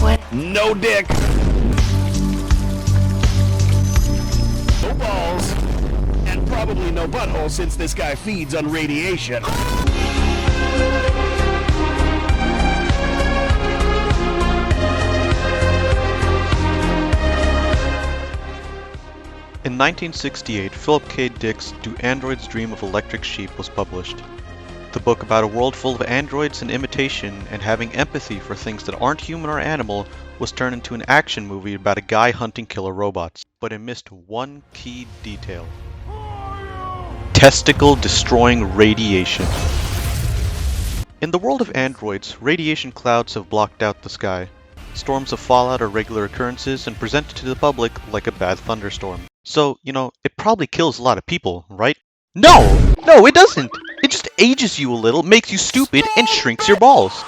What? No dick. No balls. And probably no butthole since this guy feeds on radiation. In 1968, Philip K. Dick's Do Androids Dream of Electric Sheep was published. The book about a world full of androids and imitation and having empathy for things that aren't human or animal was turned into an action movie about a guy hunting killer robots. But it missed one key detail. Testicle-destroying radiation. In the world of androids, radiation clouds have blocked out the sky. Storms of fallout are regular occurrences and presented to the public like a bad thunderstorm. So, it probably kills a lot of people, right? No! No, it doesn't! It just ages you a little, makes you stupid, and shrinks your balls.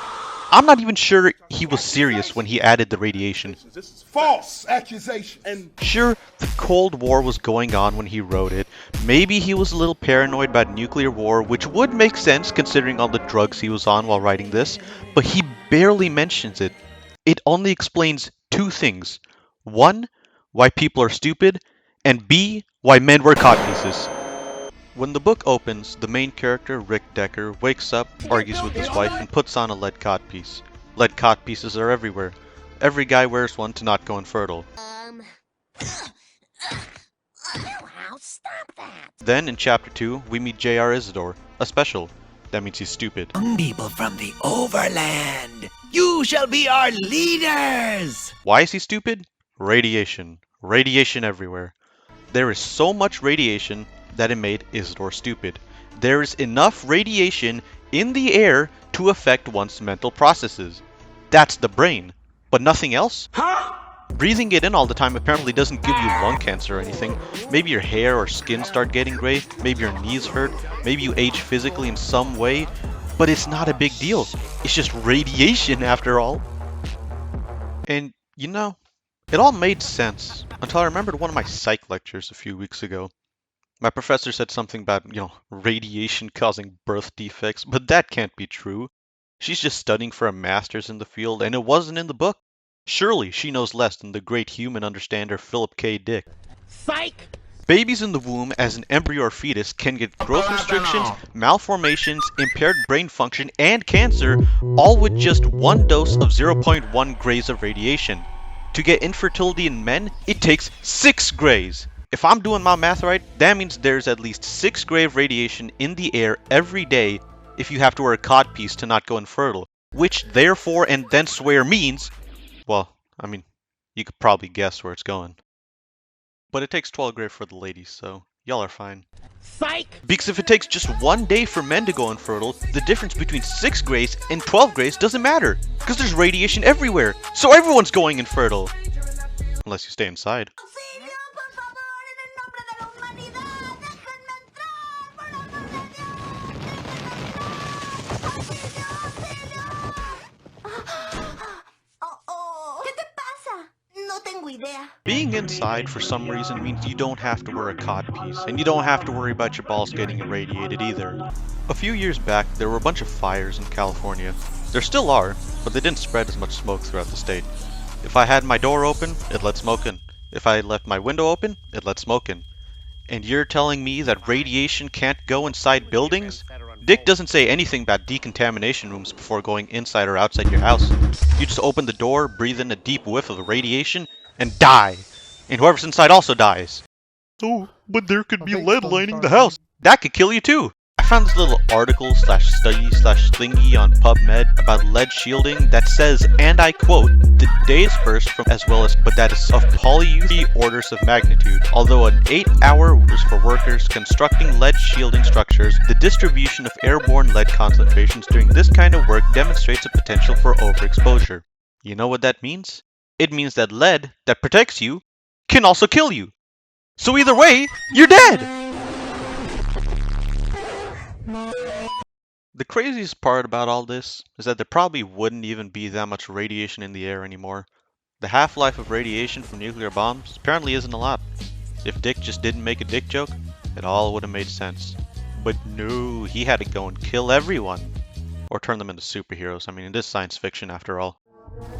I'm not even sure he was serious when he added the radiation. This is false accusation. And Sure, the Cold War was going on when he wrote it. Maybe he was a little paranoid about nuclear war, which would make sense considering all the drugs he was on while writing this, but he barely mentions it. It only explains two things. One, why people are stupid, and B, why men wear codpieces. When the book opens, the main character, Rick Decker, wakes up, argues with his wife, and puts on a lead codpiece. Lead codpieces are everywhere. Every guy wears one to not go infertile. Stop that! Then, in Chapter 2, we meet J.R. Isidore, a special. That means he's stupid. Young people from the overland, you shall be our leaders! Why is he stupid? Radiation. Radiation everywhere. There is so much radiation that it made Isidore stupid. There is enough radiation in the air to affect one's mental processes. That's the brain. But nothing else? Huh? Breathing it in all the time apparently doesn't give you lung cancer or anything. Maybe your hair or skin start getting gray, maybe your knees hurt, maybe you age physically in some way, but it's not a big deal. It's just radiation after all. And it all made sense until I remembered one of my psych lectures a few weeks ago. My professor said something about, radiation causing birth defects, but that can't be true. She's just studying for a master's in the field, and it wasn't in the book. Surely she knows less than the great human understander Philip K. Dick. Psych! Babies in the womb as an embryo or fetus can get growth restrictions, malformations, impaired brain function, and cancer, all with just one dose of 0.1 grays of radiation. To get infertility in men, it takes 6 grays. If I'm doing my math right, that means there's at least 6 gray of radiation in the air every day if you have to wear a codpiece to not go infertile. Which therefore and thensewhere means, well, you could probably guess where it's going. But it takes 12 gray for the ladies, so y'all are fine. Psych! Because if it takes just 1 day for men to go infertile, the difference between 6 grays and 12 grays doesn't matter. Because there's radiation everywhere, so everyone's going infertile. Unless you stay inside. Being inside for some reason means you don't have to wear a codpiece, and you don't have to worry about your balls getting irradiated either. A few years back, there were a bunch of fires in California. There still are, but they didn't spread as much smoke throughout the state. If I had my door open, it let smoke in. If I left my window open, it let smoke in. And you're telling me that radiation can't go inside buildings? Dick doesn't say anything about decontamination rooms before going inside or outside your house. You just open the door, breathe in a deep whiff of radiation, and die. And whoever's inside also dies. Oh, but there could be lead lining the house. That could kill you too. I found this little article /study /thingy on PubMed about lead shielding that says, and I quote, the days burst from as well as, but that is of polyury orders of magnitude. Although an 8-hour was for workers constructing lead shielding structures, the distribution of airborne lead concentrations during this kind of work demonstrates a potential for overexposure. You know what that means? It means that lead that protects you can also kill you. So either way, you're dead! The craziest part about all this is that there probably wouldn't even be that much radiation in the air anymore. The half-life of radiation from nuclear bombs apparently isn't a lot. If Dick just didn't make a dick joke, it all would have made sense. But no, he had to go and kill everyone. Or turn them into superheroes. It is science fiction after all.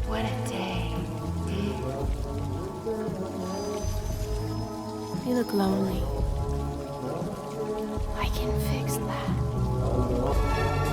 What a day. You look lonely. I can fix that.